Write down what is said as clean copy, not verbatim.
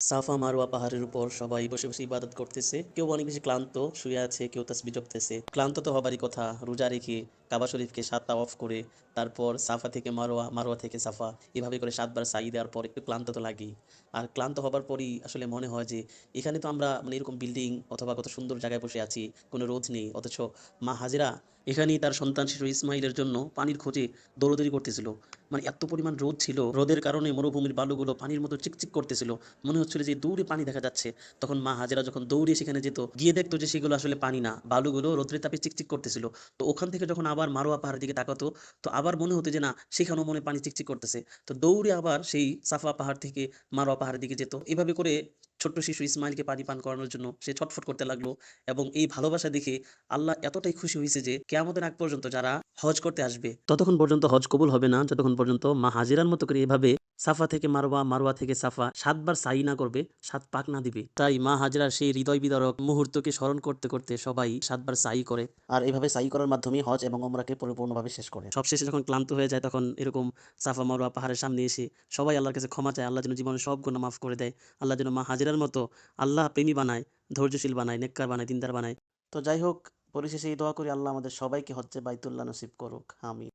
সাফা মারওয়া পাহাড়ের উপর সবাই বসে বসে ইবাদত করতেছে। কেউ অনেক বেশি ক্লান্ত শুয়ে আছে, কেউ তাসবিহ জপতেছে। ক্লান্ত তো হবারই কথা, রোজা রেখে কাবা শরীফকে ৭ তাওয়াফ করে তারপর সাফা থেকে মারওয়া, মারওয়া থেকে সাফা এভাবে করে ৭ বার সাই দেওয়ার পর একটু ক্লান্ত তো লাগেই। আর ক্লান্ত হবার পরই আসলে মনে হয় যে এখানে তো আমরা এরকম বিল্ডিং অথবা কত সুন্দর জায়গায় বসে আছি, কোনো রোদ নেই, অথচ মা হাজেরা এখানেই তার সন্তান শিশু ইসমাইলের জন্য পানির খোঁজে দৌড়াদৌড়ি করতেছিল। এত পরিমাণ রোদ ছিল, রোদের কারণে মরুভূমির বালুগুলো পানির মতো চিকচিক করতেছিল। মনে হচ্ছিল যে দূরে পানি দেখা যাচ্ছে। তখন মা হাজেরা যখন দৌড়ে সেখানে যেত, গিয়ে দেখতো যে সেগুলো আসলে পানি না, বালুগুলো রৌদ্রের তাপে চিকচিক করতেছিল। তো ওখান থেকে যখন আবার মারোয়া পাহাড়ের দিকে তাকাতো, তো আবার মনে হতো যে না, সেখানেও মনে হয় পানি চিকচিক করতেছে। তো দৌড়ে আবার সেই সাফা পাহাড় থেকে মারোয়া পাহাড়ের দিকে যেত। এভাবে করে ছোট্ট শিশু ইসমাইলকে পানি পান করানোর জন্য সে ছটফট করতে লাগলো। এবং এই ভালোবাসা দেখে আল্লাহ এতটাই খুশি হয়েছে যে কিয়ামতের আগ পর্যন্ত যারা হজ করতে আসবে ততক্ষণ পর্যন্ত হজ কবুল হবে না, যতক্ষণ পর্যন্ত মা হাজিরার মতো করে এভাবে সাফা থেকে মারওয়া, মারওয়া থেকে সাফা ৭ বার সাই না করবে, ৭ পাক না দিবে। তাই মা হাজেরার সেই হৃদয় বিদারক মুহূর্তকে স্মরণ করতে করতে সবাই ৭ বার সাই করে। আর এভাবে সাই করার মাধ্যমে হজ এবং ওমরাকে পরিপূর্ণভাবে শেষ করে। সবশেষে যখন ক্লান্ত হয়ে যায়, তখন এরকম সাফা মারওয়া পাহাড়ের সামনে এসে সবাই আল্লাহর কাছে ক্ষমা চায়, আল্লাহ যেন জীবনের সব গুনাহ মাফ করে দেয়। আল্লাহ যেন মা হাজেরার মতো আল্লাহ প্রেমী বানায়, ধৈর্যশীল বানায়, নেককার বানায়, দিনদার বানায়। তো যাই হোক, পরিশেষে এই দোয়া করি আল্লাহ আমাদের সবাইকে হজ্জে বাইতুল্লাহ নসিব করুক। আমিন।